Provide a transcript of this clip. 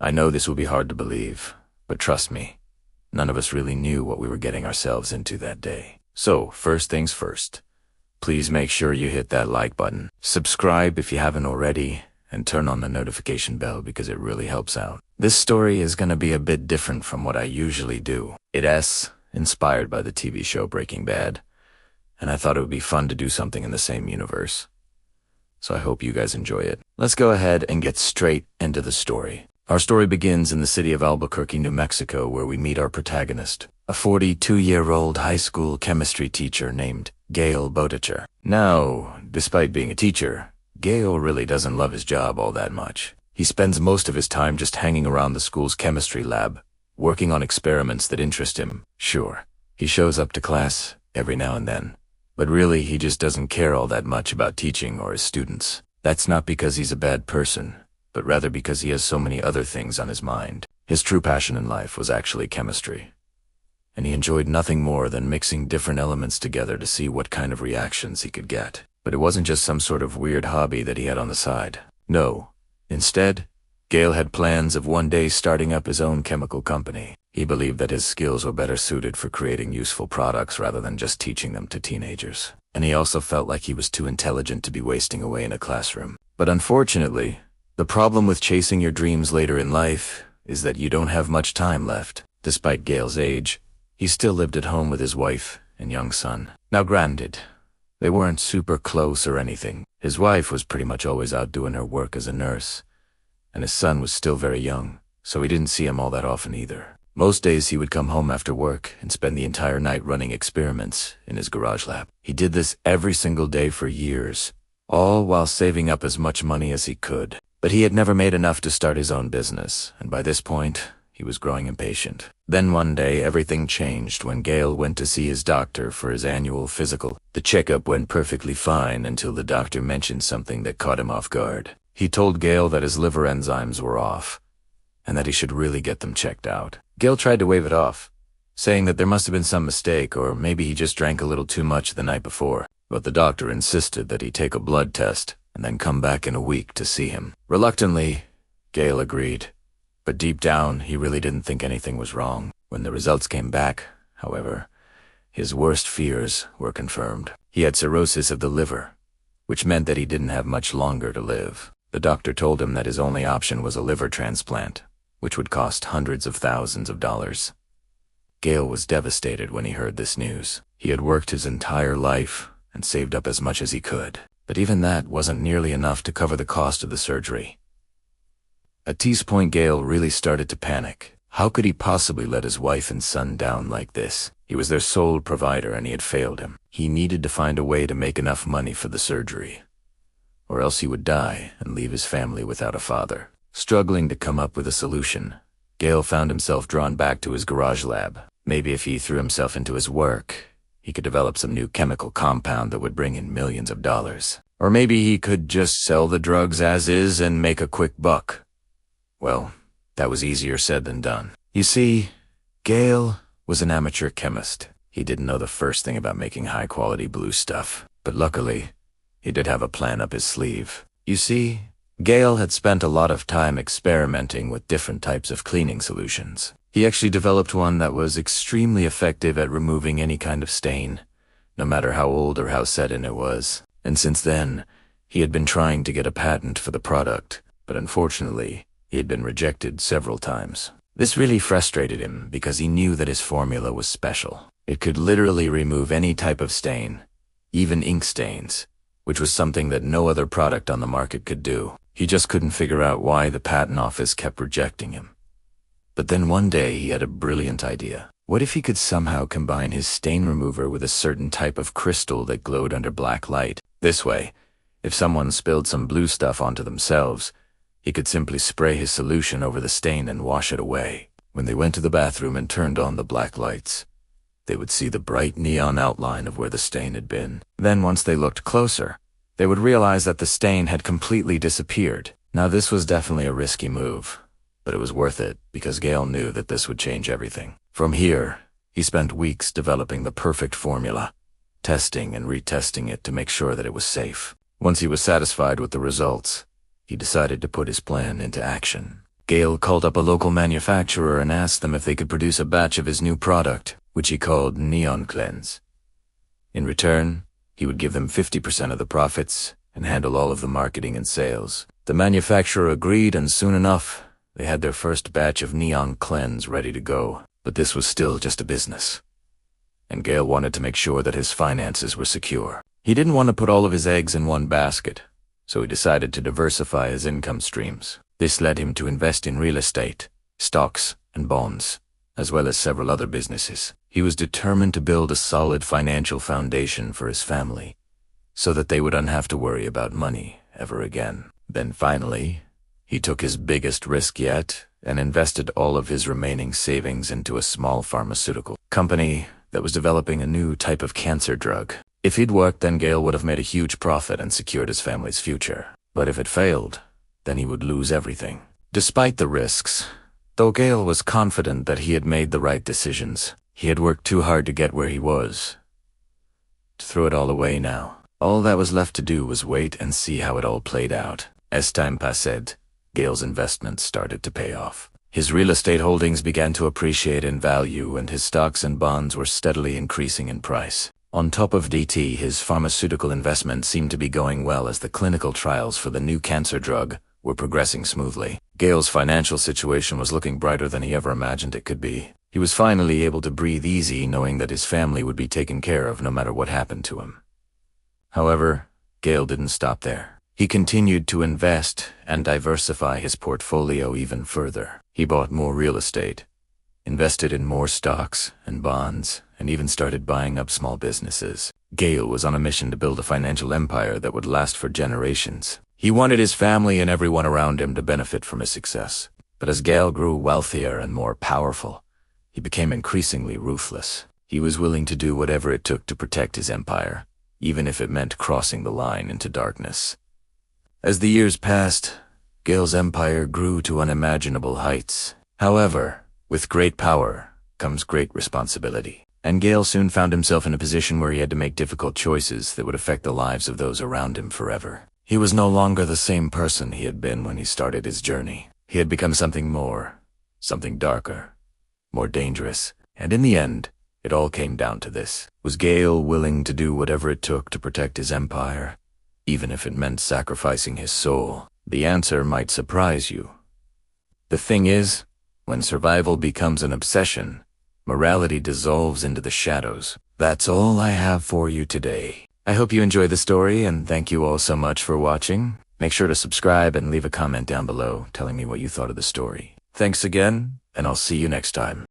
I know this will be hard to believe, but trust me, none of us really knew what we were getting ourselves into that day. So, first things first. Please make sure you hit that like button, subscribe if you haven't already, and turn on the notification bell because it really helps out. This story is going to be a bit different from what I usually do. It's inspired by the TV show Breaking Bad, and I thought it would be fun to do something in the same universe. So I hope you guys enjoy it. Let's go ahead and get straight into the story. Our story begins in the city of Albuquerque, New Mexico, where we meet our protagonist, a 42-year-old high school chemistry teacher named Gale Bowditcher. Now, despite being a teacher, Gale really doesn't love his job all that much. He spends most of his time just hanging around the school's chemistry lab, working on experiments that interest him. Sure, he shows up to class every now and then, but really he just doesn't care all that much about teaching or his students. That's not because he's a bad person, but rather because he has so many other things on his mind. His true passion in life was actually chemistry, and he enjoyed nothing more than mixing different elements together to see what kind of reactions he could get. But it wasn't just some sort of weird hobby that he had on the side. No. Instead, Gale had plans of one day starting up his own chemical company. He believed that his skills were better suited for creating useful products rather than just teaching them to teenagers. And he also felt like he was too intelligent to be wasting away in a classroom. But unfortunately, the problem with chasing your dreams later in life is that you don't have much time left. Despite Gale's age, he still lived at home with his wife and young son. Now granted, they weren't super close or anything. His wife was pretty much always out doing her work as a nurse, and his son was still very young, so he didn't see him all that often either. Most days he would come home after work and spend the entire night running experiments in his garage lab. He did this every single day for years, all while saving up as much money as he could. But he had never made enough to start his own business, and by this point, he was growing impatient. Then one day, everything changed when Gale went to see his doctor for his annual physical. The checkup went perfectly fine until the doctor mentioned something that caught him off guard. He told Gale that his liver enzymes were off, and that he should really get them checked out. Gale tried to wave it off, saying that there must have been some mistake, or maybe he just drank a little too much the night before. But the doctor insisted that he take a blood test and then come back in a week to see him. Reluctantly, Gale agreed. But deep down, he really didn't think anything was wrong. When the results came back, however, his worst fears were confirmed. He had cirrhosis of the liver, which meant that he didn't have much longer to live. The doctor told him that his only option was a liver transplant, which would cost hundreds of thousands of dollars. Gale was devastated when he heard this news. He had worked his entire life and saved up as much as he could, but even that wasn't nearly enough to cover the cost of the surgery. At this point, Gale really started to panic. How could he possibly let his wife and son down like this? He was their sole provider and he had failed him. He needed to find a way to make enough money for the surgery, or else he would die and leave his family without a father. Struggling to come up with a solution, Gale found himself drawn back to his garage lab. Maybe if he threw himself into his work, he could develop some new chemical compound that would bring in millions of dollars. Or maybe he could just sell the drugs as is and make a quick buck. Well, that was easier said than done. You see, Gale was an amateur chemist. He didn't know the first thing about making high-quality blue stuff. But luckily, he did have a plan up his sleeve. You see, Gale had spent a lot of time experimenting with different types of cleaning solutions. He actually developed one that was extremely effective at removing any kind of stain, no matter how old or how set in it was. And since then, he had been trying to get a patent for the product, but unfortunately, he had been rejected several times. This really frustrated him because he knew that his formula was special. It could literally remove any type of stain, even ink stains, which was something that no other product on the market could do. He just couldn't figure out why the patent office kept rejecting him. But then one day he had a brilliant idea. What if he could somehow combine his stain remover with a certain type of crystal that glowed under black light? This way, if someone spilled some blue stuff onto themselves, he could simply spray his solution over the stain and wash it away. When they went to the bathroom and turned on the black lights, they would see the bright neon outline of where the stain had been. Then once they looked closer, they would realize that the stain had completely disappeared. Now this was definitely a risky move, but it was worth it because Gale knew that this would change everything. From here, he spent weeks developing the perfect formula, testing and retesting it to make sure that it was safe. Once he was satisfied with the results, he decided to put his plan into action. Gale called up a local manufacturer and asked them if they could produce a batch of his new product, which he called Neon Cleanse. In return, he would give them 50% of the profits and handle all of the marketing and sales. The manufacturer agreed, and soon enough, they had their first batch of Neon Cleanse ready to go. But this was still just a business, and Gale wanted to make sure that his finances were secure. He didn't want to put all of his eggs in one basket, so he decided to diversify his income streams. This led him to invest in real estate, stocks, and bonds, as well as several other businesses. He was determined to build a solid financial foundation for his family, so that they wouldn't have to worry about money ever again. Then finally, he took his biggest risk yet and invested all of his remaining savings into a small pharmaceutical company that was developing a new type of cancer drug. If he'd worked, then Gale would have made a huge profit and secured his family's future. But if it failed, then he would lose everything. Despite the risks, though Gale was confident that he had made the right decisions, he had worked too hard to get where he was. To throw it all away now. All that was left to do was wait and see how it all played out. As time passed, Gale's investments started to pay off. His real estate holdings began to appreciate in value, and his stocks and bonds were steadily increasing in price. On top of DT, his pharmaceutical investment seemed to be going well as the clinical trials for the new cancer drug were progressing smoothly. Gale's financial situation was looking brighter than he ever imagined it could be. He was finally able to breathe easy, knowing that his family would be taken care of no matter what happened to him. However, Gale didn't stop there. He continued to invest and diversify his portfolio even further. He bought more real estate, invested in more stocks and bonds, and even started buying up small businesses. Gale was on a mission to build a financial empire that would last for generations. He wanted his family and everyone around him to benefit from his success. But as Gale grew wealthier and more powerful, he became increasingly ruthless. He was willing to do whatever it took to protect his empire, even if it meant crossing the line into darkness. As the years passed, Gale's empire grew to unimaginable heights. However, with great power comes great responsibility, and Gale soon found himself in a position where he had to make difficult choices that would affect the lives of those around him forever. He was no longer the same person he had been when he started his journey. He had become something more, something darker, more dangerous, and in the end, it all came down to this. Was Gale willing to do whatever it took to protect his empire, even if it meant sacrificing his soul? The answer might surprise you. The thing is, when survival becomes an obsession, morality dissolves into the shadows. That's all I have for you today. I hope you enjoyed the story, and thank you all so much for watching. Make sure to subscribe and leave a comment down below telling me what you thought of the story. Thanks again, and I'll see you next time.